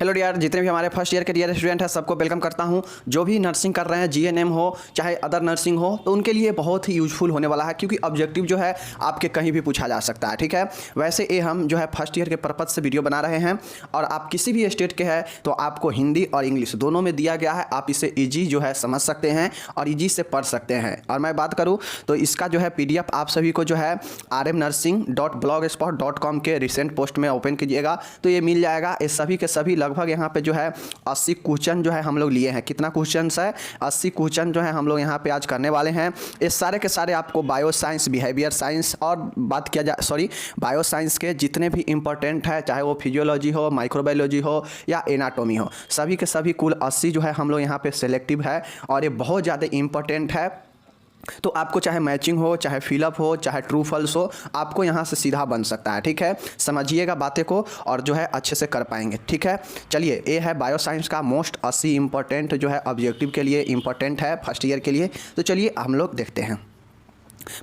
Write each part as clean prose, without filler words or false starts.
Hello dear, जितने भी हमारे फर्स्ट ईयर के डियर स्टूडेंट हैं सबको वेलकम करता हूं। जो भी नर्सिंग कर रहे हैं, जीएनएम हो चाहे अदर नर्सिंग हो, तो उनके लिए बहुत ही यूजफुल होने वाला है, क्योंकि ऑब्जेक्टिव जो है आपके कहीं भी पूछा जा सकता है। ठीक है, वैसे ये हम जो है फर्स्ट ईयर के पर्पज़ से वीडियो बना रहे हैं, और आप किसी भी स्टेट के हैं तो आपको हिंदी और इंग्लिश दोनों में दिया गया है। आप इसे ईजी जो है समझ सकते हैं और ईजी से पढ़ सकते हैं। और मैं बात करूँ तो इसका जो है PDF आप सभी को जो है rmnursing.blogspot.com के रिसेंट पोस्ट में ओपन कीजिएगा तो ये मिल जाएगा। ये सभी के सभी लगभग यहाँ पे जो है 80 क्वेश्चन जो है हम लोग लिए हैं। कितना क्वेश्चन है? 80 क्वेश्चन जो है हम लोग यहाँ पे आज करने वाले हैं। ये सारे के सारे आपको बायो साइंस, बिहेवियर साइंस और बात किया जाए बायो साइंस के जितने भी इंपॉर्टेंट है, चाहे वो फिजियोलॉजी हो, माइक्रोबायोलॉजी हो या एनाटॉमी हो, सभी के सभी कुल 80 जो है हम लोग यहाँ पे सिलेक्टिव है, और ये बहुत ज़्यादा इंपॉर्टेंट है। तो आपको चाहे मैचिंग हो, चाहे फिलअप हो, चाहे ट्रू फॉल्स हो, आपको यहाँ से सीधा बन सकता है। ठीक है, समझिएगा बातें को और जो है अच्छे से कर पाएंगे। ठीक है, चलिए, ये है बायो साइंस का मोस्ट 80 इंपॉर्टेंट जो है ऑब्जेक्टिव के लिए इंपॉर्टेंट है फर्स्ट ईयर के लिए। तो चलिए हम लोग देखते हैं।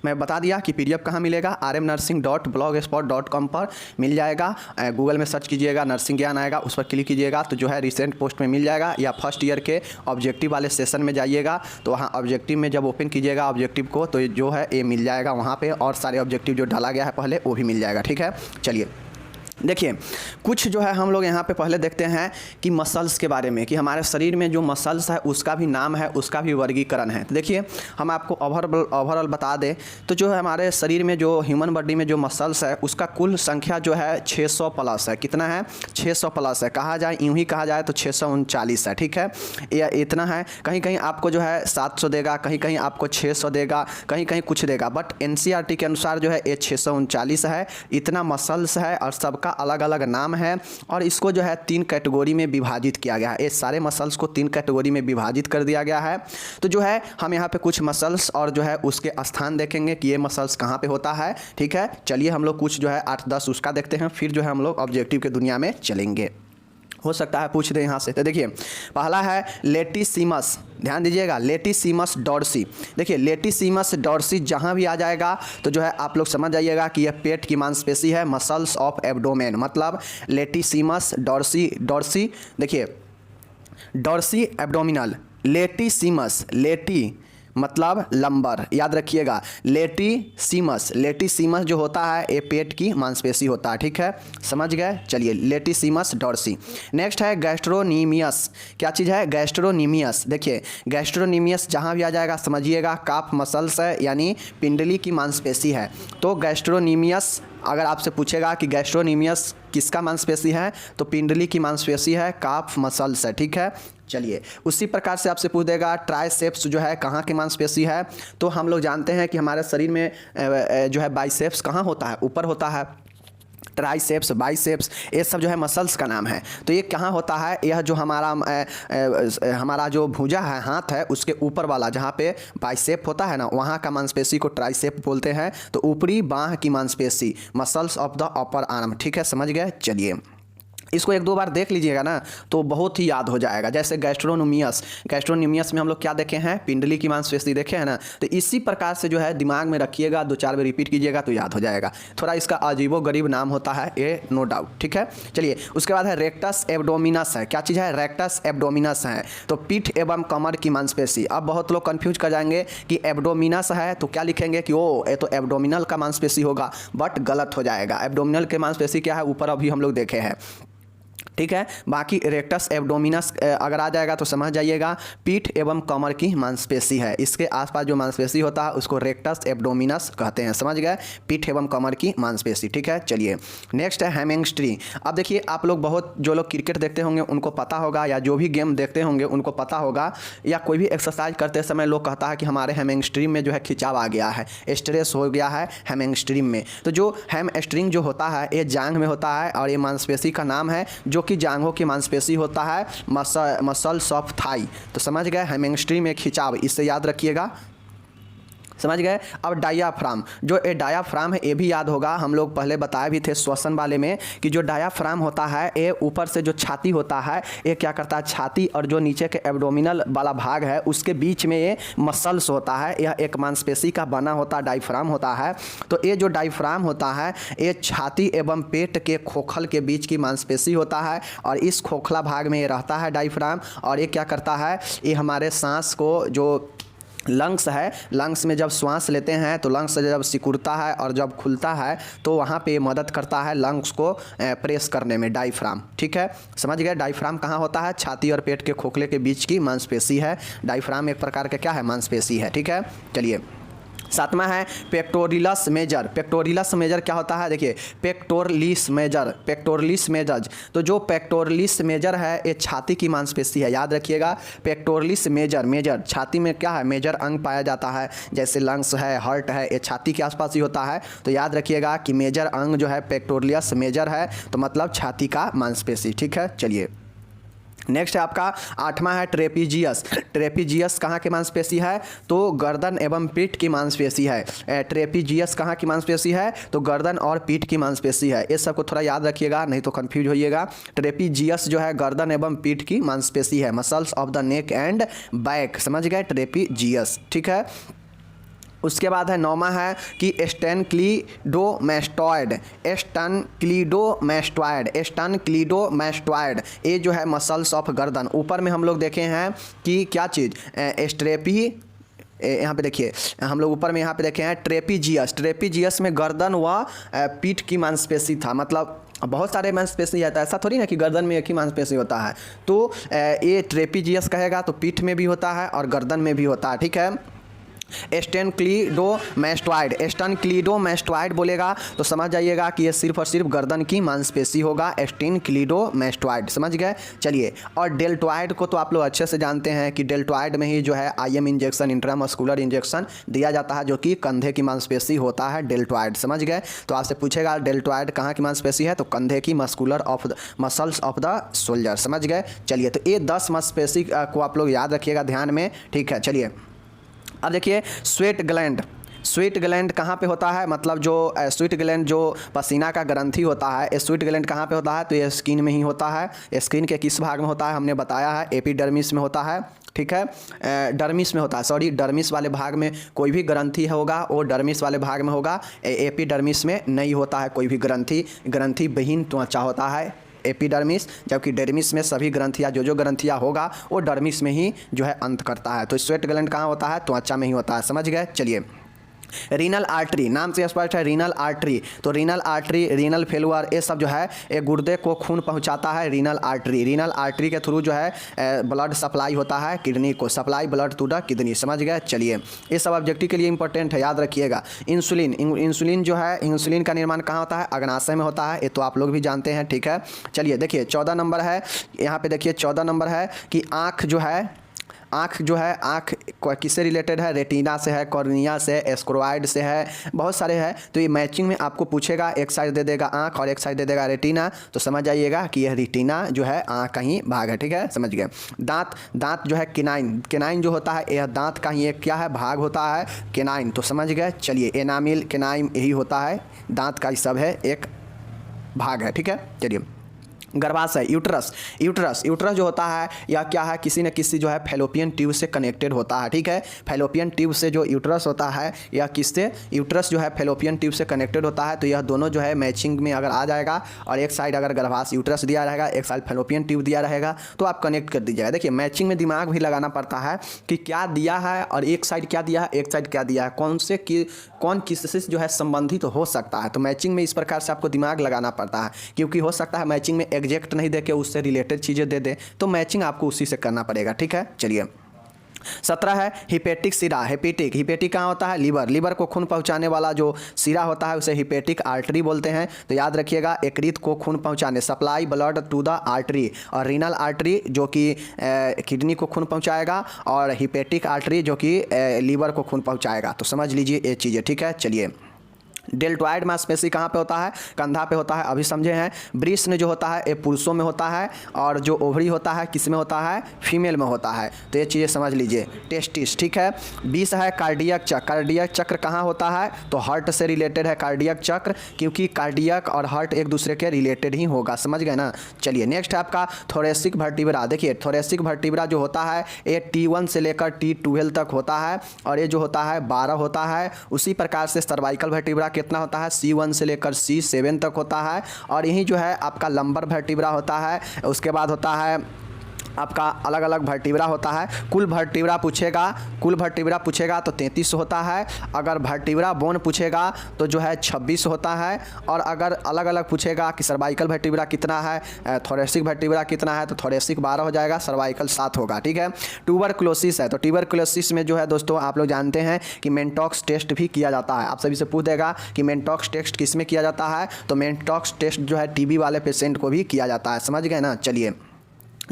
मैं बता दिया कि PDF कहाँ मिलेगा, rmnursing.blogspot.com पर मिल जाएगा। गूगल में सर्च कीजिएगा, नर्सिंग ज्ञान आएगा, उस पर क्लिक कीजिएगा तो जो है रिसेंट पोस्ट में मिल जाएगा, या फर्स्ट ईयर के ऑब्जेक्टिव वाले सेशन में जाइएगा तो वहाँ ऑब्जेक्टिव में जब ओपन कीजिएगा ऑब्जेक्टिव को तो जो है ये मिल जाएगा वहाँ पे, और सारे ऑब्जेक्टिव जो डाला गया है पहले वो भी मिल जाएगा। ठीक है, चलिए देखिए, कुछ जो है हम लोग यहाँ पे पहले देखते हैं कि मसल्स के बारे में, कि हमारे शरीर में जो मसल्स है उसका भी नाम है, उसका भी वर्गीकरण है। तो देखिए, हम आपको ओवरऑल बता दें तो जो है हमारे शरीर में जो ह्यूमन बॉडी में जो मसल्स है उसका कुल संख्या जो है 600 प्लस है। कितना है? 600 प्लस है। कहा जाए, यूँ ही कहा जाए तो 639 है। ठीक है, ये इतना है। कहीं कहीं आपको जो है 700 देगा, कहीं कहीं आपको 600 देगा, कहीं कहीं कुछ देगा, बट NCERT के अनुसार जो है ये 639 है। इतना मसल्स है और सबका अलग अलग नाम है, और इसको जो है 3 कैटेगरी में विभाजित किया गया है। ये सारे मसल्स को 3 कैटेगरी में विभाजित कर दिया गया है। तो जो है हम यहाँ पे कुछ मसल्स और जो है उसके स्थान देखेंगे कि ये मसल्स कहाँ पे होता है। ठीक है, चलिए हम लोग कुछ जो है 8-10 उसका देखते हैं, फिर जो है हम लोग ऑब्जेक्टिव के दुनिया में चलेंगे। हो सकता है पूछ दे यहाँ से। तो देखिए, पहला है लेटिसिमस। ध्यान दीजिएगा, लेटिसिमस डॉर्सी। देखिए, लेटिसिमस डॉर्सी जहाँ भी आ जाएगा तो जो है आप लोग समझ जाइएगा कि यह पेट की मांसपेशी है, मसल्स ऑफ एब्डोमेन, मतलब लेटिसिमस डॉर्सी। डॉर्सी देखिए, डॉर्सी एब्डोमिनल, लेटिसिमस, लेटी मतलब लंबर, याद रखिएगा। लेटिसिमस, लेटिसिमस जो होता है ये पेट की मांसपेशी होता है। ठीक है, समझ गए। चलिए, लेटिसिमस डॉर्सी। नेक्स्ट है गैस्ट्रोनीमियस। क्या चीज़ है? गैस्ट्रोनीमियस। देखिए, गैस्ट्रोनीमियस जहाँ भी आ जाएगा समझिएगा काफ मसल्स है, यानी पिंडली की मांसपेशी है। तो गैस्ट्रोनीमियस अगर आपसे पूछेगा कि गैस्ट्रोनीमियस किसका मांसपेशी है तो पिंडली की मांसपेशी है, काफ मसल्स है। ठीक है, चलिए, उसी प्रकार से आपसे पूछ देगा ट्राइसेप्स जो है कहाँ की मांसपेशी है, तो हम लोग जानते हैं कि हमारे शरीर में जो है बाइसेप्स कहाँ होता है? ऊपर होता है। ट्राइसेप्स, बाइसेप्स, ये सब जो है मसल्स का नाम है। तो ये कहाँ होता है? यह जो हमारा जो भुजा है, हाथ है, उसके ऊपर वाला जहाँ पे बाइसेप होता है ना, वहाँ का मांसपेशी को ट्राइसेप बोलते हैं। तो ऊपरी बाह की मांसपेशी, muscles of the upper arm. ठीक है, समझ गए। चलिए, इसको 1-2 बार देख लीजिएगा ना तो बहुत ही याद हो जाएगा। जैसे गैस्ट्रोनोमियस, गैस्ट्रोनोमियस में हम लोग क्या देखे हैं? पिंडली की मांसपेशी देखे हैं ना। तो इसी प्रकार से जो है दिमाग में रखिएगा, 2-4 बार रिपीट कीजिएगा तो याद हो जाएगा। थोड़ा इसका अजीबो गरीब नाम होता है ये, नो डाउट। ठीक है, चलिए, उसके बाद है रेक्टस एब्डोमिनस है। क्या चीज़ है? रेक्टस एब्डोमिनस है, तो पीठ एवं कमर की मांसपेशी। अब बहुत लोग कन्फ्यूज कर जाएंगे कि एब्डोमिनस है तो क्या लिखेंगे कि ओ ये तो एब्डोमिनल का मांसपेशी होगा, बट गलत हो जाएगा। एब्डोमिनल के मांसपेशी क्या है? ऊपर अभी हम लोग देखे हैं। ठीक है, बाकी रेक्टस एब्डोमिनस अगर आ जाएगा तो समझ जाइएगा पीठ एवं कमर की मांसपेशी है। इसके आसपास जो मांसपेशी होता है उसको रेक्टस एब्डोमिनस कहते हैं। समझ गए, पीठ एवं कमर की मांसपेशी। ठीक है, चलिए, नेक्स्ट है हैमिंगस्ट्री। अब देखिए, आप लोग बहुत जो लोग क्रिकेट देखते होंगे उनको पता होगा, या जो भी गेम देखते होंगे उनको पता होगा, या कोई भी एक्सरसाइज करते समय लोग कहता है कि हमारे हैमिंगस्ट्रीम में जो है खिंचाव आ गया है, स्ट्रेस हो गया है हैमिंगस्ट्रीम में। तो जो हैमस्ट्रिंग जो होता है ये जांघ में होता है, और ये मांसपेशी का नाम है जो कि जांघों की मांसपेशी होता है, मसल्स ऑफ थाई। तो समझ गए, हैमिंगस्ट्री में खिंचाव, इससे याद रखिएगा। समझ गए। अब डायाफ्राम, जो ये डायाफ्राम है ये भी याद होगा, हम लोग पहले बताए भी थे श्वसन वाले में कि जो डायाफ्राम होता है ये ऊपर से जो छाती होता है ये क्या करता है, छाती और जो नीचे के एब्डोमिनल वाला भाग है उसके बीच में ये मसल्स होता है, यह एक मांसपेशी का बना होता डायफ्राम होता है। तो ये जो डायफ्राम होता है ये छाती एवं पेट के खोखल के बीच की मांसपेशी होता है और इस खोखला भाग में ये रहता है डायफ्राम। और ये क्या करता है, ये हमारे सांस को, जो लंग्स है, लंग्स में जब श्वास लेते हैं तो लंग्स जब सिकुड़ता है और जब खुलता है तो वहाँ पे मदद करता है लंग्स को प्रेस करने में, डायफ्राम। ठीक है, समझ गए। डायफ्राम कहाँ होता है, छाती और पेट के खोखले के बीच की मांसपेशी है। डायफ्राम एक प्रकार का क्या है, मांसपेशी है। ठीक है, चलिए 7वां है पेक्टोरियस मेजर। पेक्टोरियस मेजर क्या होता है, देखिए पेक्टोरलिस मेजर, पेक्टोरलिस मेजर। तो जो पेक्टोरलिस मेजर है ये छाती की मांसपेशी है, याद रखिएगा। पेक्टोरलिस मेजर, मेजर छाती में क्या है, मेजर अंग पाया जाता है, जैसे लंग्स है, हार्ट है, ये छाती के आसपास ही होता है। तो याद रखिएगा कि मेजर अंग जो है पेक्टोरलियस मेजर है, तो मतलब छाती का मांसपेशी। ठीक है, चलिए नेक्स्ट है आपका 8वां है ट्रेपीजियस। ट्रेपीजियस कहाँ की मांसपेशी है, तो गर्दन एवं पीठ की मांसपेशी है। ट्रेपीजियस कहाँ की मांसपेशी है, तो गर्दन और पीठ की मांसपेशी है। इस सबको थोड़ा याद रखिएगा, नहीं तो कंफ्यूज होइएगा। ट्रेपीजियस जो है गर्दन एवं पीठ की मांसपेशी है, muscles of the neck and back. समझ गए, ट्रेपीजियस। ठीक है, उसके बाद है 9वां है कि स्टेनक्लीडोमेस्टॉइड। स्टेनक्लीडोमेस्टॉइड ये जो है मसल्स ऑफ गर्दन। ऊपर में हम लोग देखे हैं कि क्या चीज़, स्ट्रेपी, यहाँ पे देखिए हम लोग ऊपर में यहाँ पे देखे हैं ट्रेपीजियस। ट्रेपीजियस में गर्दन व पीठ की मांसपेशी था, मतलब बहुत सारे मांसपेशी आता है, ऐसा थोड़ी ना कि गर्दन में एक ही मांसपेशी होता है। तो ये ट्रेपीजियस कहेगा तो पीठ में भी होता है और गर्दन में भी होता है। ठीक है, स्टेनक्लीडोमेस्टॉइड बोलेगा तो समझ जाइएगा कि ये सिर्फ और सिर्फ गर्दन की मांसपेशी होगा, स्टेनक्लीडोमेस्टॉइड। समझ गए, चलिए। और डेल्टॉइड को तो आप लोग अच्छे से जानते हैं कि डेल्टॉइड में ही जो है IM इंजेक्शन, इंट्रामस्कुलर इंजेक्शन दिया जाता है, जो कि कंधे की मांसपेशी होता है डेल्टॉइड। समझ गए, तो आपसे पूछेगा डेल्टॉइड कहाँ की मांसपेशी है, तो कंधे की मसल्स ऑफ द शोल्डर। समझ गए, चलिए। तो ये 10 मांसपेशी को आप लोग याद रखिएगा ध्यान में। ठीक है, चलिए अब देखिए स्वेट ग्लैंड। स्वेट ग्लैंड कहाँ पे होता है, मतलब जो स्वेट ग्लैंड जो पसीना का ग्रंथि होता है, ये स्वेट ग्लैंड कहाँ पे होता है, तो ये स्किन में ही होता है। स्किन के किस भाग में होता है, हमने बताया है एपिडर्मिस में होता है। ठीक है, डर्मिस में होता है, सॉरी डर्मिस वाले भाग में कोई भी ग्रंथि होगा वो डर्मिस वाले भाग में होगा, एपिडर्मिस में नहीं होता है कोई भी ग्रंथि विहीन त्वचा होता है एपिडर्मिस, जबकि डर्मिस में सभी ग्रंथियाँ जो ग्रंथियाँ होगा वो डर्मिस में ही जो है अंत करता है। तो स्वेट ग्लैंड कहाँ होता है, त्वचा में ही होता है। समझ गए, चलिए। रीनल आर्टरी, नाम से स्पष्ट है रीनल आर्टरी। तो रीनल आर्टरी, रीनल फेलुअर, ये सब जो है ये गुर्दे को खून पहुंचाता है। रीनल आर्टरी के थ्रू जो है ब्लड सप्लाई होता है किडनी को, supply blood to the kidney. समझ गए, चलिए। ये सब ऑब्जेक्टिव के लिए इंपॉर्टेंट है, याद रखिएगा। इंसुलिन जो है, इंसुलिन का निर्माण कहाँ होता है, अग्नाशय में होता है, ये तो आप लोग भी जानते हैं। ठीक है, चलिए देखिए 14 नंबर है, यहाँ पे देखिए 14 नंबर है कि आँख जो है आँख किससे रिलेटेड है, रेटिना से है, कॉर्निया से, एस्क्रोइड से है, बहुत सारे हैं। तो ये मैचिंग में आपको पूछेगा, एक साइड दे देगा आँख और एक साइड दे देगा रेटिना, तो समझ जाइएगा कि यह रेटिना जो है आँख का ही भाग है। ठीक है, समझ गए। दांत जो है केनाइन जो होता है यह दांत का ही एक क्या है, भाग होता है, केनाइन। तो समझ गए, चलिए। एनामिल, केनाइन यही होता है, दांत का ही सब है, एक भाग है। ठीक है, चलिए। गर्भाशय, यूट्रस जो होता है यह क्या है, किसी न किसी जो है फैलोपियन ट्यूब से कनेक्टेड होता है। ठीक है, फैलोपियन ट्यूब से जो यूट्रस होता है यह किससे, यूट्रस जो है फैलोपियन ट्यूब से कनेक्टेड होता है। तो यह दोनों जो है मैचिंग में अगर आ जाएगा और एक साइड अगर गर्भाशय यूट्रस दिया रहेगा, एक साइड फैलोपियन ट्यूब दिया रहेगा, तो आप कनेक्ट कर दीजिएगा। देखिए मैचिंग में दिमाग भी लगाना पड़ता है कि क्या दिया है और एक साइड क्या दिया है, एक साइड क्या दिया है, कौन किससे जो है संबंधित हो सकता है। तो मैचिंग में इस प्रकार से आपको दिमाग लगाना पड़ता है, क्योंकि हो सकता है मैचिंग में एग्जैक्ट नहीं दे के उससे रिलेटेड चीज़ें दे दे, तो मैचिंग आपको उसी से करना पड़ेगा। ठीक है, चलिए। 17 है हिपेटिक सिरा। हिपेटिक कहाँ होता है, लीवर को खून पहुँचाने वाला जो सिरा होता है उसे हिपेटिक आर्टरी बोलते हैं। तो याद रखिएगा, यकृत को खून पहुँचाने, supply blood to the artery, और रीनल आर्टरी जो कि किडनी को खून पहुँचाएगा, और हिपेटिक आर्टरी जो कि लीवर को खून पहुँचाएगा। तो समझ लीजिए ये चीज़ें। ठीक है, चलिए। डेल्टॉइड मांसपेशी कहाँ पे होता है? कंधा पे होता है, अभी समझे हैं। वृषण जो होता है ये पुरुषों में होता है, और जो ओवरी होता है किस में होता है? फीमेल में होता है। तो ये चीज़ें समझ लीजिए, टेस्टिस, ठीक है। 20 है कार्डियक चक्र। कार्डियक चक्र कहाँ होता है? तो हार्ट से रिलेटेड है कार्डियक चक्र, क्योंकि कार्डियक और हार्ट एक दूसरे के रिलेटेड ही होगा, समझ गए ना। चलिए नेक्स्ट है आपका थोरेसिक वर्टिब्रा। देखिए थोरेसिक वर्टिब्रा जो होता है ये T1 से लेकर T12 तक होता है, और ये जो होता है 12 होता है। उसी प्रकार से सर्वाइकल वर्टिब्रा कितना होता है? C1 से लेकर C7 तक होता है, और यही जो है आपका लंबर वर्टिब्रा होता है। उसके बाद होता है आपका अलग अलग वर्टिब्रा होता है। कुल वर्टिब्रा पूछेगा तो 33 होता है। अगर वर्टिब्रा बोन पूछेगा तो जो है 26 होता है। और अगर अलग अलग पूछेगा कि सर्वाइकल वर्टिब्रा कितना है, थोरेसिक वर्टिब्रा कितना है, तो थोरेसिक 12 हो जाएगा, सर्वाइकल 7 होगा, ठीक है। ट्यूबरकुलोसिस है, तो ट्यूबरकुलोसिस में जो है दोस्तों आप लोग जानते हैं कि मेंटॉक्स टेस्ट भी किया जाता है। आप सभी से पूछ देगा कि मेंटॉक्स टेस्ट किस में किया जाता है, तो मेंटॉक्स टेस्ट जो है टीबी वाले पेशेंट को भी किया जाता है, समझ गए ना। चलिए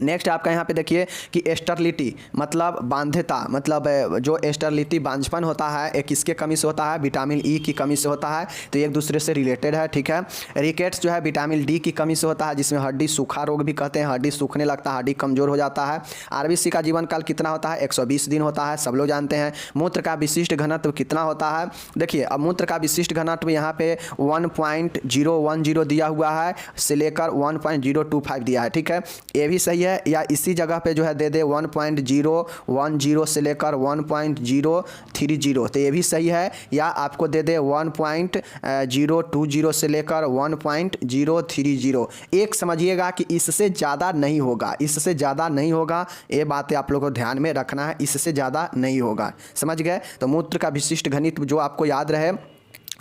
नेक्स्ट आपका यहाँ पे देखिए कि स्टेरिलिटी मतलब बांध्यता, मतलब जो स्टेरिलिटी बांझपन होता है ये किसके कमी से होता है? विटामिन ई की कमी से होता है, तो एक दूसरे से रिलेटेड है, ठीक है। रिकेट्स जो है विटामिन डी की कमी से होता है, जिसमें हड्डी सूखा रोग भी कहते हैं, हड्डी सूखने लगता है, हड्डी कमजोर हो जाता है। आरबीसी का जीवन काल कितना होता है? 120 दिन होता है, सब लोग जानते हैं। मूत्र का विशिष्ट घनत्व कितना होता है? देखिए अब मूत्र का विशिष्ट घनत्व यहाँ पे 1.010 दिया हुआ है से लेकर 1.025 दिया है, ठीक है। ये भी सही है, या इसी जगह पे जो है दे दे 1.010 से लेकर 1.030, तो ये भी सही है। या आपको दे दे 1.020 से लेकर 1.030। एक समझिएगा कि इससे ज़्यादा नहीं होगा, इससे ज़्यादा नहीं होगा, ये बातें आप लोगों को ध्यान में रखना है, इससे ज़्यादा नहीं होगा, समझ गए। तो मूत्र का विशिष्ट घनत्व जो आपको याद रहे,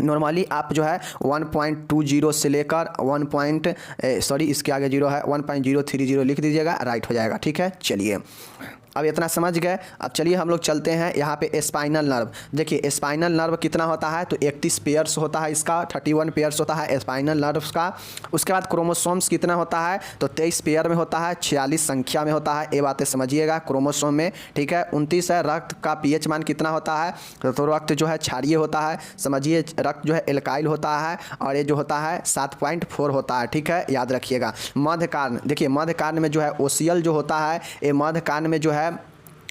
नॉर्मली आप जो है 1.20 से लेकर इसके आगे 0 है, 1.030 लिख दीजिएगा, राइट हो जाएगा, ठीक है। चलिए अब इतना समझ गए। अब चलिए हम लोग चलते हैं यहाँ पे स्पाइनल नर्व। देखिए स्पाइनल नर्व कितना होता है? तो 31 पेयर्स होता है इसका, 31 पेयर्स होता है स्पाइनल नर्व्स का। उसके बाद क्रोमोसोम्स कितना होता है? तो 23 पेयर में होता है, 46 संख्या में होता है, ये बातें समझिएगा क्रोमोसोम में, ठीक है। 29 है। रक्त का पीएच मान कितना होता है? तो रक्त जो है क्षारीय होता है, समझिए रक्त जो है एल्काइल होता है, और ये जो होता है 7.4 होता है, ठीक है, याद रखिएगा। मध्यकान, देखिए मध्यकान में जो है ओसियल जो होता है, ये मध्यकान में जो है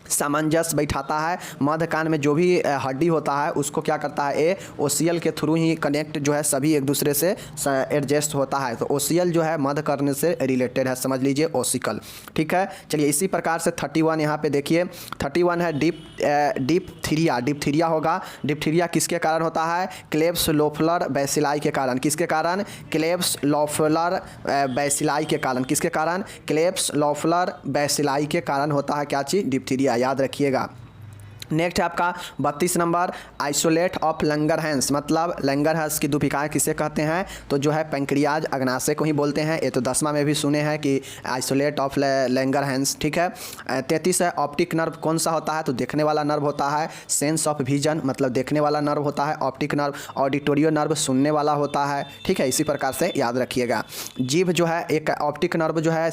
सामंजस्य बैठाता है। मध्यकान में जो भी हड्डी होता है उसको क्या करता है? ये ओसियल के थ्रू ही कनेक्ट जो है सभी एक दूसरे से एडजस्ट होता है, तो ओसियल जो है मध्यकर्ण से रिलेटेड है, समझ लीजिए ओसिकल, ठीक है। चलिए इसी प्रकार से 31 यहाँ पे देखिए 31 है डिप्थीरिया। डिप्थीरिया होगा। डिप्थीरिया किसके कारण होता है? क्लेब्सलोफलर बैसिलाई के कारण। किसके कारण? क्लेब्सलोफलर बैसिलाई के कारण। किसके कारण? क्लेब्सलोफलर बैसिलाई के कारण होता है क्या चीज़? डिप्थीरिया, याद रखिएगा। नेक्स्ट है आपका 32 नंबर आइसोलेट ऑफ लंगरहैंस, मतलब लंगरहैंस की दुपिकाएँ किसे कहते हैं? तो जो है पेंक्रियाज अग्नाशय को ही बोलते हैं। ये तो 10वां में भी सुने हैं कि आइसोलेट ऑफ लंगरहैंस, ठीक है। 33 है ऑप्टिक नर्व कौन सा होता है? तो देखने वाला नर्व होता है। सेंस ऑफ विजन मतलब देखने वाला नर्व होता है ऑप्टिक नर्व। ऑडिटोरियो नर्व सुनने वाला होता है, ठीक है, इसी प्रकार से याद रखिएगा। जीभ जो है एक ऑप्टिक नर्व जो है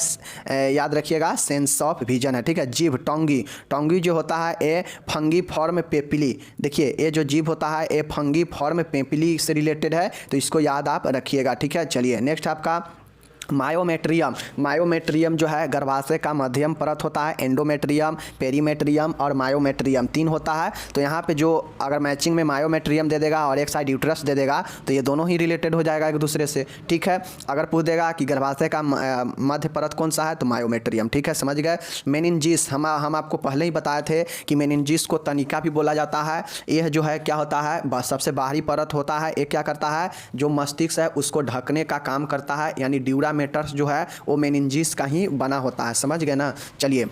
याद रखिएगा सेंस ऑफ विजन है, ठीक है। जीभ टोंगी, टोंगी जो होता है ये फंगी फॉर्म पेपिली, देखिए ये जो जीभ होता है ये फंगी फॉर्म पेपिली से रिलेटेड है, तो इसको याद आप रखिएगा, ठीक है। चलिए नेक्स्ट आपका मायोमेट्रियम। मायोमेट्रियम जो है गर्भाशय का मध्यम परत होता है। एंडोमेट्रियम, पेरीमेट्रियम और मायोमेट्रियम 3 होता है। तो यहाँ पे जो अगर मैचिंग में मायोमेट्रियम दे देगा और एक साइड यूट्रस दे देगा तो ये दोनों ही रिलेटेड हो जाएगा एक दूसरे से, ठीक है। अगर पूछ देगा कि गर्भाशय का मध्य परत कौन सा है तो मायोमेट्रियम, ठीक है, समझ गए। मेनिनजिस हम आपको पहले ही बताए थे कि मेनिनजिस को तनिका भी बोला जाता है। यह जो है क्या होता है? सबसे बाहरी परत होता है। ये क्या करता है? जो मस्तिष्क है उसको ढकने का काम करता है, यानी ड्यूरा मेटर्स जो है वो मेनिनजिस का ही बना होता है, समझ गए ना। चलिए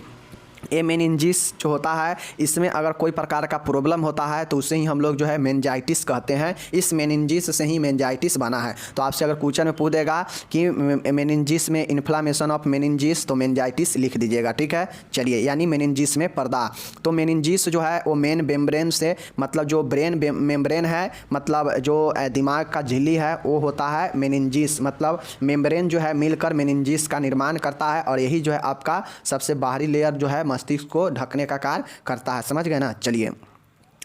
ये मेनिनजिस जो होता है इसमें अगर कोई प्रकार का प्रॉब्लम होता है तो उसे ही हम लोग जो है मेनिंजाइटिस कहते हैं। इस मेनिनजिस से ही मेनिंजाइटिस बना है। तो आपसे अगर क्वेश्चन में पूछ देगा कि मेनिनजिस में इन्फ्लामेशन ऑफ मेनिनजिस तो मेनिंजाइटिस लिख दीजिएगा, ठीक है। चलिए यानी मेनिनजिस में पर्दा। तो मेनिनजिस जो है वो मेन मेम्ब्रेन से मतलब जो ब्रेन मेम्ब्रेन है मतलब जो दिमाग का झिल्ली है वो होता है मेनिनजिस, मतलब मेम्ब्रेन जो है मिलकर मेनिनजिस का निर्माण करता है और यही जो है आपका सबसे बाहरी लेयर जो है मस्तिष्क को ढकने का कार्य करता है, समझ गए ना। चलिए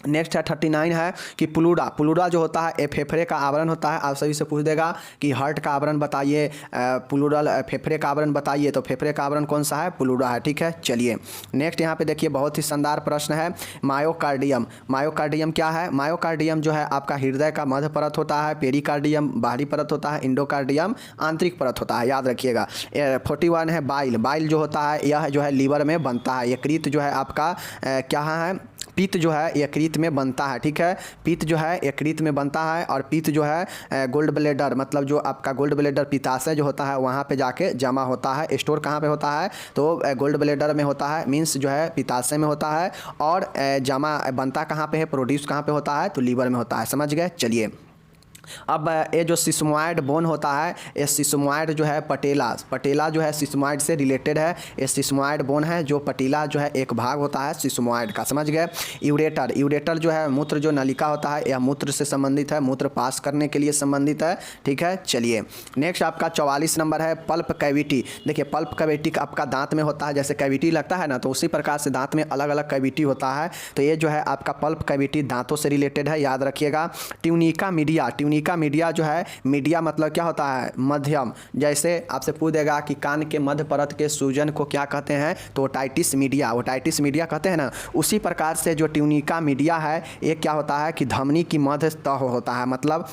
नेक्स्ट है 39 है कि प्लूरा। प्लूरा जो होता है ये फेफड़े का आवरण होता है। आप सभी से पूछ देगा कि हार्ट का आवरण बताइए, प्लूरल फेफड़े का आवरण बताइए, तो फेफड़े का आवरण कौन सा है? प्लूरा है। ठीक है, चलिए नेक्स्ट यहाँ पे देखिए बहुत ही शानदार प्रश्न है, मायोकार्डियम। मायोकार्डियम क्या है? मायोकार्डियम जो है आपका हृदय का मध्य परत होता है, पेरिकार्डियम बाहरी परत होता है, इंडोकार्डियम आंतरिक परत होता है, याद रखिएगा। 41 है बाइल। बाइल जो होता है यह जो है लीवर में बनता है। यकृत जो है आपका क्या है? पित्त जो है यकृत में बनता है। ठीक है, पित्त जो है यकृत में बनता है, और पित्त जो है गोल्ड ब्लेडर, मतलब जो आपका गोल्ड ब्लेडर पित्ताशय जो होता है वहाँ पे जाके जमा होता है। स्टोर कहाँ पे होता है? तो गोल्ड ब्लेडर में होता है, मीन्स जो है पित्ताशय में होता है। और जमा बनता कहाँ पे है? प्रोड्यूस कहाँ पे होता है? तो लीवर में होता है। समझ गए? चलिए अब ये जो सिस्मोइड बोन होता है, ये सिस्मोइड जो है पटेला जो है सिस्मोइड से रिलेटेड है। ये सिस्मोइड बोन है जो पटेला जो है एक भाग होता है सिस्मोइड का। समझ गए? यूरेटर जो है मूत्र जो नलिका होता है यह मूत्र से संबंधित है, मूत्र पास करने के लिए संबंधित है। ठीक है, चलिए नेक्स्ट आपका 44 नंबर है पल्प कैविटी। देखिए पल्प कैविटी आपका दांत में होता है, जैसे कैविटी लगता है ना, तो उसी प्रकार से दांत में अलग अलग कैविटी होता है। तो ये जो है आपका पल्प कैविटी दांतों से रिलेटेड है, याद रखिएगा। ट्यूनिका मीडिया जो है, मीडिया मतलब क्या होता है? मध्यम। जैसे आपसे पूछ देगा कि कान के मध्य परत के सूजन को क्या कहते हैं? तो ओटाइटिस मीडिया कहते हैं ना। उसी प्रकार से जो ट्यूनिका मीडिया है ये क्या होता है कि धमनी की मध्य तह होता है, मतलब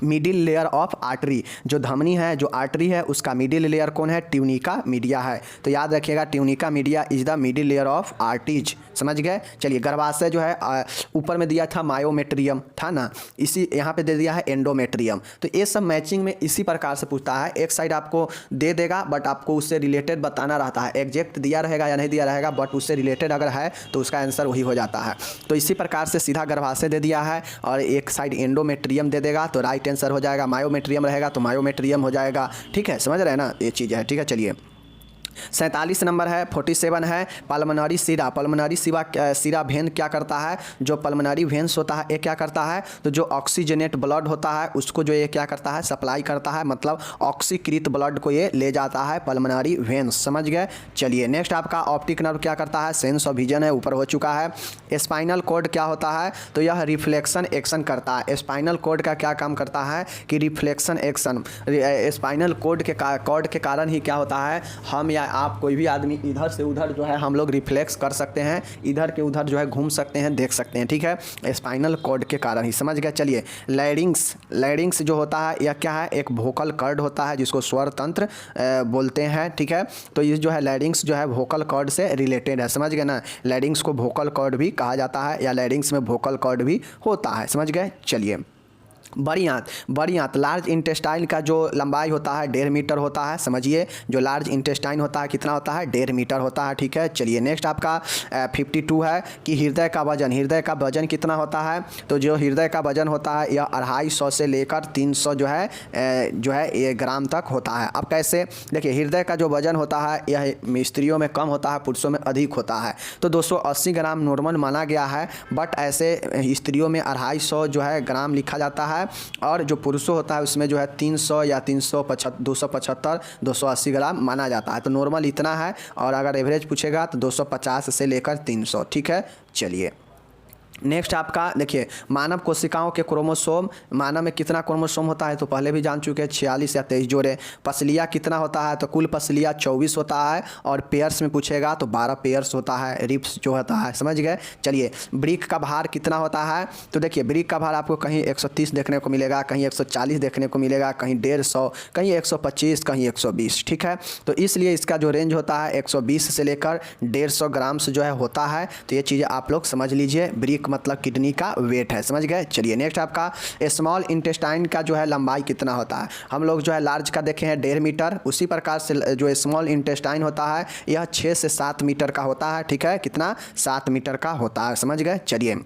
मिडिल लेयर ऑफ आर्टरी। जो धमनी है, जो आर्टरी है, उसका मिडिल लेयर कौन है? ट्यूनिका मीडिया है। तो याद रखिएगा tunica media is the middle layer of arteries. समझ गए? चलिए गर्भाशय जो है ऊपर में दिया था मायोमेट्रियम था ना, इसी यहाँ पे दे दिया है एंडोमेट्रियम। तो ये सब मैचिंग में इसी प्रकार से पूछता है। एक साइड आपको दे देगा बट आपको उससे रिलेटेड बताना रहता है। एग्जैक्ट दिया रहेगा या नहीं दिया रहेगा, बट उससे रिलेटेड अगर है तो उसका आंसर वही हो जाता है। तो इसी प्रकार से सीधा गर्भाशय दे दिया है और एक साइड एंडोमेट्रियम दे देगा तो राइट आंसर हो जाएगा। मायोमेट्रियम रहेगा तो मायोमेट्रियम हो जाएगा। ठीक है, समझ रहे हैं ना, ये चीज़ है। ठीक है, चलिए 47 नंबर है 47 है pulmonary Sira. Pulmonary Sira when क्या करता है? जो पल्मोनरी वेन्स होता है ये क्या करता है? तो जो ऑक्सीजनेट ब्लड होता है उसको जो ये क्या करता है? सप्लाई करता है, मतलब ऑक्सीकृत ब्लड को ये ले जाता है पल्मोनरी वेन्स। समझ गए? चलिए नेक्स्ट आपका ऑप्टिक नर्व क्या करता है? सेंस ऑफ विजन है, ऊपर हो चुका है। स्पाइनल कॉर्ड क्या होता है? तो यह रिफ्लेक्शन एक्शन करता है। स्पाइनल कॉर्ड का क्या काम करता है? कि रिफ्लेक्शन एक्शन। स्पाइनल कॉर्ड के कारण ही क्या होता है? हम या आप कोई भी आदमी इधर से उधर जो है हम लोग रिफ्लेक्स कर सकते हैं, इधर के उधर जो है घूम सकते हैं, देख सकते हैं। ठीक है, स्पाइनल कॉर्ड के कारण ही। समझ गए? चलिए लैरिंग्स जो होता है यह क्या है? एक वोकल कॉर्ड होता है जिसको स्वर तंत्र बोलते हैं। ठीक है, तो ये जो है लैरिंग्स जो है वोकल कॉर्ड से रिलेटेड है। समझ गए ना? लैरिंग्स को वोकल कॉर्ड भी कहा जाता है या लैरिंग्स में वोकल कॉर्ड भी होता है। समझ गए? चलिए बड़ी आंत लार्ज इंटेस्टाइन का जो लंबाई होता है 1.5 मीटर होता है। समझिए जो लार्ज इंटेस्टाइन होता है कितना होता है? 1.5 मीटर होता है। ठीक है, चलिए नेक्स्ट आपका 52 है कि हृदय का वजन कितना होता है? तो जो हृदय का वजन होता है यह 250 से लेकर 300 जो है ये ग्राम तक होता है। अब कैसे? देखिए हृदय का जो वजन होता है यह स्त्रियों में कम होता है, पुरुषों में अधिक होता है। तो 280 ग्राम नॉर्मल माना गया है, बट ऐसे स्त्रियों में 250 जो है ग्राम लिखा जाता है, और जो पुरुषों होता है उसमें जो है 300 या 275 280 ग्राम माना जाता है। तो नॉर्मल इतना है, और अगर एवरेज पूछेगा तो 250 से लेकर 300। ठीक है, चलिए नेक्स्ट आपका देखिए मानव कोशिकाओं के क्रोमोसोम। मानव में कितना क्रोमोसोम होता है? तो पहले भी जान चुके हैं 46 या 23 जोड़े। पसलिया कितना होता है? तो कुल पसलिया 24 होता है, और पेयर्स में पूछेगा तो 12 पेयर्स होता है, रिप्स जो होता है। समझ गए? चलिए ब्रिक का भार कितना होता है? तो देखिए ब्रिक का भार आपको कहीं 130 देखने को मिलेगा, कहीं 140 देखने को मिलेगा, कहीं 150, कहीं 125, कहीं 120। ठीक है, तो इसलिए इसका जो रेंज होता है 120 से लेकर 150 ग्राम से जो है होता है। तो ये चीज़ें आप लोग समझ लीजिए। ब्रिक मतलब किडनी का वेट है। समझ गए? चलिए नेक्स्ट आपका स्मॉल इंटेस्टाइन का जो है लंबाई कितना होता है? हम लोग जो है लार्ज का देखे हैं 1.5 मीटर, उसी प्रकार से जो स्मॉल इंटेस्टाइन होता है यह 6 से 7 मीटर का होता है। ठीक है, कितना? 7 मीटर का होता है। समझ गए? चलिए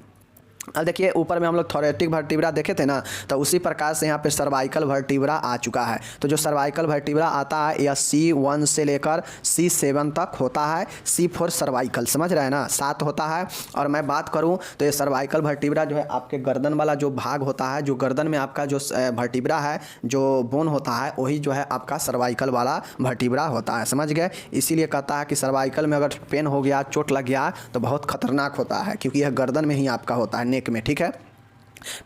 अब देखिए ऊपर में हम लोग थोरेटिक वर्टिब्रा देखे थे ना, तो उसी प्रकार से यहाँ पे सर्वाइकल वर्टिब्रा आ चुका है। तो जो सर्वाइकल वर्टिब्रा आता है यह C1 से लेकर C7 तक होता है। C4 सर्वाइकल, समझ रहे हैं ना, 7 होता है। और मैं बात करूँ तो ये सर्वाइकल वर्टिब्रा जो है आपके गर्दन वाला जो भाग होता है, जो गर्दन में आपका जो वर्टिब्रा है, जो बोन होता है, वही जो है आपका सर्वाइकल वाला वर्टिब्रा होता है। समझ गए? इसीलिए कहता है कि सर्वाइकल में अगर पेन हो गया, चोट लग गया तो बहुत खतरनाक होता है, क्योंकि यह गर्दन में ही आपका होता है, नेक में, ठीक है।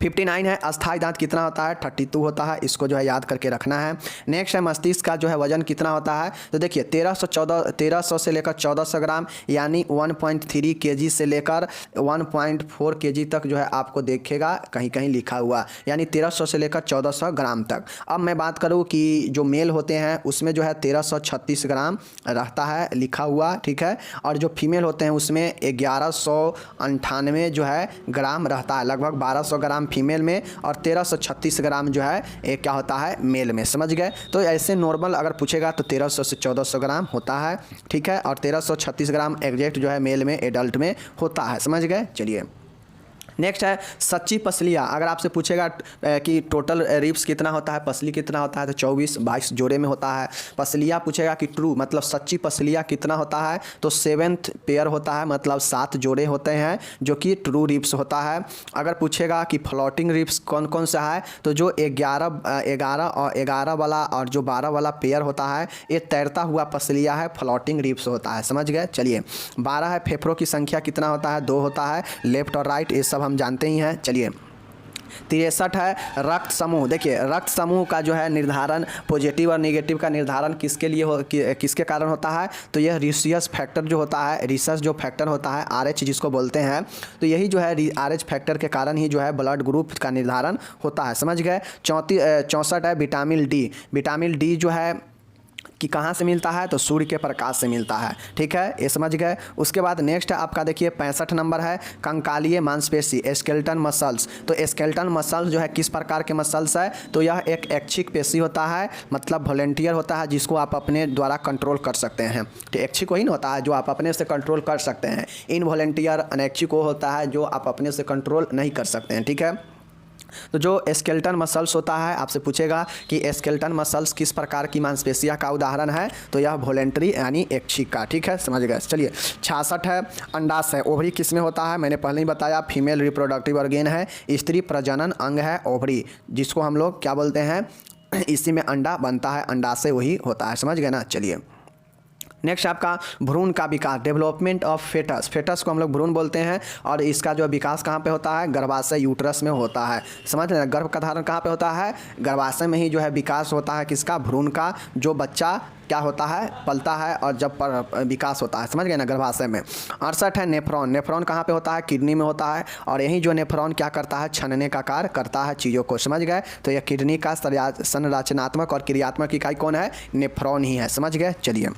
59 है अस्थाई दांत कितना होता है, 32 होता है, इसको जो है याद करके रखना है। नेक्स्ट है मस्तिष्क का जो है वजन कितना होता है, तो देखिए 1300 से लेकर 1400 ग्राम, यानी 1.3 kg से लेकर 1.4 kg तक जो है आपको देखेगा कहीं कहीं लिखा हुआ, यानी 1300 से लेकर 1400 ग्राम तक। अब मैं बात करूँ कि जो मेल होते हैं उसमें जो है 1336 ग्राम रहता है लिखा हुआ, ठीक है, और जो फीमेल होते हैं उसमें 1198 जो है ग्राम रहता है, लगभग 1200 ग्राम फीमेल में और 1336 ग्राम जो है एक क्या होता है मेल में, समझ गए। तो ऐसे नॉर्मल अगर पूछेगा तो 1300 से 1400 ग्राम होता है, ठीक है, और 1336 ग्राम एग्जैक्ट जो है मेल में एडल्ट में होता है, समझ गए। चलिए नेक्स्ट है सच्ची पसलियाँ। अगर आपसे पूछेगा कि टोटल रिब्स कितना होता है, पसली कितना होता है, तो 22 जोड़े में होता है। पसलियाँ पूछेगा कि ट्रू मतलब सच्ची पसलियाँ कितना होता है, तो 7th पेयर होता है, मतलब 7 जोड़े होते हैं जो कि ट्रू रिब्स होता है। अगर पूछेगा कि फ्लोटिंग रिब्स कौन कौन सा है, तो जो 11 वाला और जो 12 वाला पेयर होता है ये तैरता हुआ पसलियाँ है, फ्लोटिंग रिब्स होता है, समझ गए। चलिए 12 है फेफड़ों की संख्या कितना होता है, 2 होता है, लेफ्ट और राइट ये सब हम जानते ही हैं। चलिए 63 है रक्त समूह। देखिए रक्त समूह का जो है निर्धारण, पॉजिटिव और नेगेटिव का निर्धारण किसके लिए किसके कारण होता है, तो यह रिसियस फैक्टर जो होता है, रिसस जो फैक्टर होता है RH जिसको बोलते हैं, तो यही जो है RH फैक्टर के कारण ही जो है ब्लड ग्रुप का निर्धारण होता है, समझ गए। 64 है विटामिन डी। विटामिन डी जो है कि कहाँ से मिलता है, तो सूर्य के प्रकाश से मिलता है, ठीक है, ये समझ गए। उसके बाद नेक्स्ट है आपका देखिए 65 नंबर है कंकालीय मांसपेशी, स्केलेटन मसल्स। तो स्केलेटन मसल्स जो है किस प्रकार के मसल्स है, तो यह एक ऐच्छिक पेशी होता है, मतलब वॉलंटियर होता है जिसको आप अपने द्वारा कंट्रोल कर सकते हैं। तो ऐच्छिक वही होता है जो आप अपने से कंट्रोल कर सकते हैं, इनवॉलंटियर अनैच्छिक वो होता है जो आप अपने से कंट्रोल नहीं कर सकते हैं, ठीक है। तो जो स्केलेटन मसल्स होता है, आपसे पूछेगा कि स्केलेटन मसल्स किस प्रकार की मांसपेशियां का उदाहरण है, तो यह वॉलंटरी यानी ऐच्छिक का, ठीक है, समझ गए। चलिए 66 है अंडाशय। ओवरी किस में होता है, मैंने पहले ही बताया फीमेल रिप्रोडक्टिव ऑर्गेन है, स्त्री प्रजनन अंग है ओवरी, जिसको हम लोग क्या बोलते हैं, इसी में अंडा बनता है, अंडाशय वही होता है, समझ गए ना। चलिए नेक्स्ट आपका भ्रूण का विकास, डेवलपमेंट ऑफ फेटस। फेटस को हम लोग भ्रूण बोलते हैं और इसका जो विकास कहाँ पे होता है, गर्भाशय यूट्रस में होता है, समझ रहे हैं। गर्भ का धारण कहाँ पे होता है, गर्भाशय में ही जो है विकास होता है किसका, भ्रूण का, जो बच्चा क्या होता है पलता है और जब पर विकास होता है, समझ गए ना, गर्भाशय में। 68 है नेफ्रॉन। नेफ्रॉन कहाँ पे होता है, किडनी में होता है, और यही जो नेफ्रॉन क्या करता है, छानने का कार्य करता है चीज़ों को, समझ गए। तो यह किडनी का संरचनात्मक और क्रियात्मक इकाई कौन है, नेफ्रॉन ही है, समझ गए। चलिए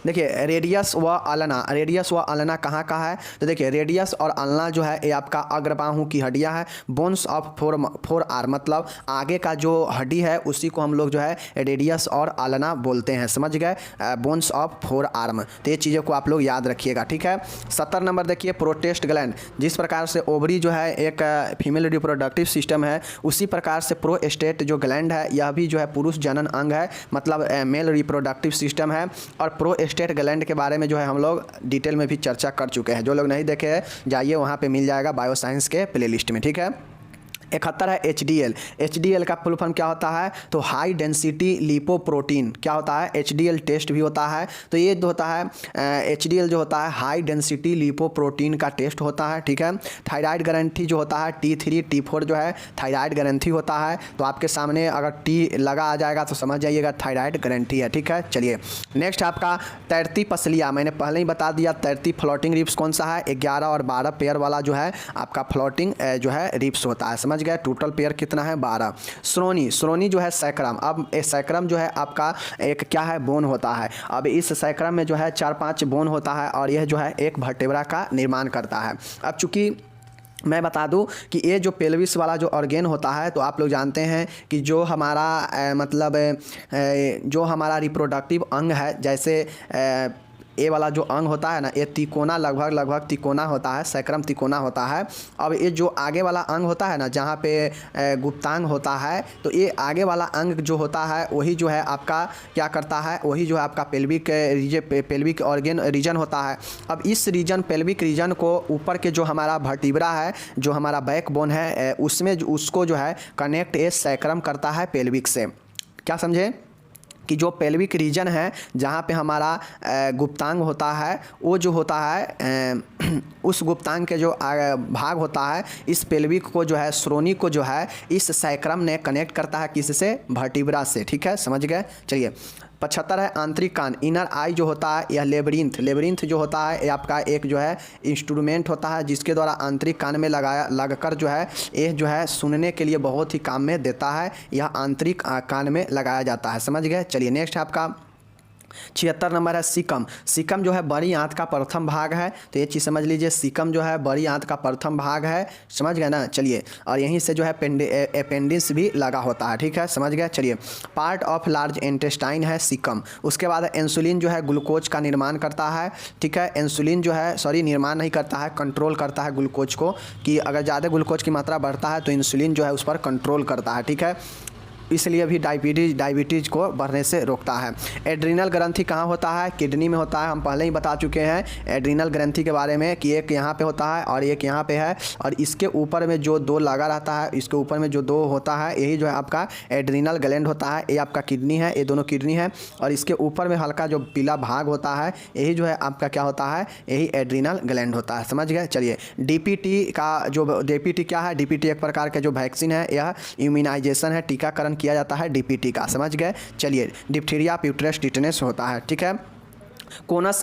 देखिए रेडियस व अल्ना। रेडियस व अल्ना कहाँ का है, तो देखिए रेडियस और अल्ना जो है ये आपका अग्रबाहु की हड्डियाँ है। बोन्स ऑफ फोर आर्म मतलब आगे का जो हड्डी है उसी को हम लोग जो है रेडियस और अल्ना बोलते हैं, समझ गए, बोन्स ऑफ फोर आर्म। तो ये चीज़ों को आप लोग याद रखिएगा, ठीक है। 70 नंबर देखिए प्रोस्टेट ग्लैंड। जिस प्रकार से ओवरी जो है एक फीमेल रिप्रोडक्टिव सिस्टम है, उसी प्रकार से प्रोस्टेट जो ग्लैंड है यह भी जो है पुरुष जनन अंग है, मतलब मेल रिप्रोडक्टिव सिस्टम है। और प्रोस्टेट ग्लैंड के बारे में जो है हम लोग डिटेल में भी चर्चा कर चुके हैं, जो लोग नहीं देखे हैं जाइए वहाँ पे मिल जाएगा बायोसाइंस के प्लेलिस्ट में, ठीक है। 71 है HDL। HDL का फुल फॉर्म क्या होता है, तो हाई डेंसिटी लिपोप्रोटीन। क्या होता है, HDL टेस्ट भी होता है। तो ये जो होता है HDL जो होता है हाई डेंसिटी लिपोप्रोटीन का टेस्ट होता है, ठीक है। थायराइड ग्रंथि जो होता है T3 T4 जो है थायराइड ग्रंथि होता है। तो आपके सामने अगर T लगा आ जाएगा तो समझ जाइएगा थायराइड ग्रंथि है, ठीक है। चलिए नेक्स्ट आपका तैरती पसलियाँ। मैंने पहले ही बता दिया तैरती फ्लोटिंग रिब्स कौन सा है, 11 और 12 पेयर वाला जो है आपका फ्लोटिंग जो है रिब्स होता है, समझ गए। टोटल पेयर कितना है, 12। श्रोणी। श्रोणी जो है सैक्रम। अब ये सैक्रम जो है आपका एक क्या है, बोन होता है। अब इस सैक्रम में जो है 4-5 बोन होता है और यह जो है एक वर्टेब्रा का निर्माण करता है। अब चूंकि मैं बता दूं कि ये जो पेल्विस वाला जो ऑर्गेन होता है, तो आप लोग जानते हैं कि जो हमारा मतलब जो हमारा रिप्रोडक्टिव अंग है, जैसे ये वाला जो अंग होता है ना, ये तिकोना लगभग तिकोना होता है, सैक्रम तिकोना होता है। अब ये जो आगे वाला अंग होता है ना, जहाँ पे गुप्तांग होता है, तो ये आगे वाला अंग जो होता है वही जो है आपका क्या करता है, वही जो है आपका पेल्विक ऑर्गेन रीजन होता है। अब इस रीजन पेल्विक रीजन को ऊपर के जो हमारा वर्टिब्रा है, जो हमारा बैकबोन है, उसमें उसको जो है कनेक्ट ये सैक्रम करता है पेल्विक से। क्या समझे, कि जो पेल्विक रीजन है जहाँ पे हमारा गुप्तांग होता है, वो जो होता है उस गुप्तांग के जो भाग होता है, इस पेल्विक को जो है, श्रोणि को जो है इस सैक्रम ने कनेक्ट करता है किससे, वर्टिब्रा से। ठीक है, समझ गए। चलिए 75 है आंतरिक कान, इनर आई जो होता है यह लेबरिंथ जो होता है ये आपका एक जो है इंस्ट्रूमेंट होता है जिसके द्वारा आंतरिक कान में लगकर जो है ये जो है सुनने के लिए बहुत ही काम में देता है, यह आंतरिक कान में लगाया जाता है। समझ गए। चलिए नेक्स्ट है आपका 76 नंबर है सीकम जो है बड़ी आंत का प्रथम भाग है, तो ये चीज़ समझ लीजिए, सीकम जो है बड़ी आंत का प्रथम भाग है। समझ गए ना। चलिए, और यहीं से जो है अपेंडिक्स भी लगा होता है। ठीक है, समझ गए। चलिए, पार्ट ऑफ लार्ज इंटेस्टाइन है सीकम। उसके बाद इंसुलिन जो है ग्लूकोज का निर्माण करता है। ठीक है, इंसुलिन जो है निर्माण नहीं करता है, कंट्रोल करता है ग्लूकोज को, कि अगर ज़्यादा ग्लूकोज की मात्रा बढ़ता है तो इंसुलिन जो है उस पर कंट्रोल करता है। ठीक है, इसलिए भी डायबिटीज़ को बढ़ने से रोकता है। एड्रीनल ग्रंथि कहाँ होता है, किडनी में होता है। हम पहले ही बता चुके हैं एड्रीनल ग्रंथि के बारे में कि एक यहाँ पे होता है और एक यहाँ पे है, और इसके ऊपर में जो दो लगा रहता है, इसके ऊपर में जो दो होता है यही जो है आपका एड्रीनल ग्लैंड होता है। ये आपका किडनी है, ये दोनों किडनी है, और इसके ऊपर में हल्का जो पीला भाग होता है यही जो है आपका क्या होता है, यही एड्रीनल ग्लैंड होता है। समझ गए। चलिए, डीपीटी क्या है, डीपीटी एक प्रकार के जो वैक्सीन है, यह इम्यूनाइजेशन है, टीकाकरण किया जाता है डीपीटी का। समझ गए। चलिए, डिप्थीरिया प्यूटरस टिटनेस होता है। ठीक है, कोनस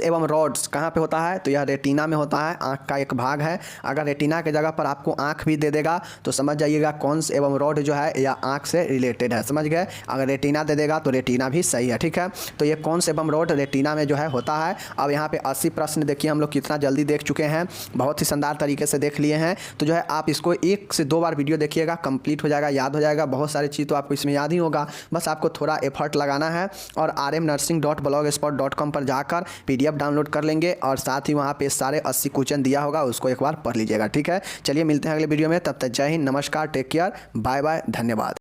एवं रॉड्स कहाँ पे होता है, तो यह रेटिना में होता है, आँख का एक भाग है। अगर रेटिना के जगह पर आपको आँख भी दे देगा तो समझ जाइएगा कोन्स एवं रॉड जो है यह आँख से रिलेटेड है। समझ गए। अगर रेटिना दे देगा तो रेटिना भी सही है। ठीक है, तो ये कोन्स एवं रॉड रेटिना में जो है होता है। अब यहाँ पे 80 प्रश्न देखिए हम लोग कितना जल्दी देख चुके हैं, बहुत ही शानदार तरीके से देख लिए हैं। तो जो है आप इसको 1 से 2 बार वीडियो देखिएगा, कंप्लीट हो जाएगा, याद हो जाएगा। बहुत सारी चीज़ तो आपको इसमें याद ही होगा, बस आपको थोड़ा एफर्ट लगाना है। और rmnursing.blogspot.com पर जाकर PDF डाउनलोड कर लेंगे, और साथ ही वहाँ पे सारे 80 क्वेश्चन दिया होगा, उसको एक बार पढ़ लीजिएगा। ठीक है, चलिए मिलते हैं अगले वीडियो में, तब तक जय हिंद, नमस्कार, टेक केयर, बाय बाय, धन्यवाद।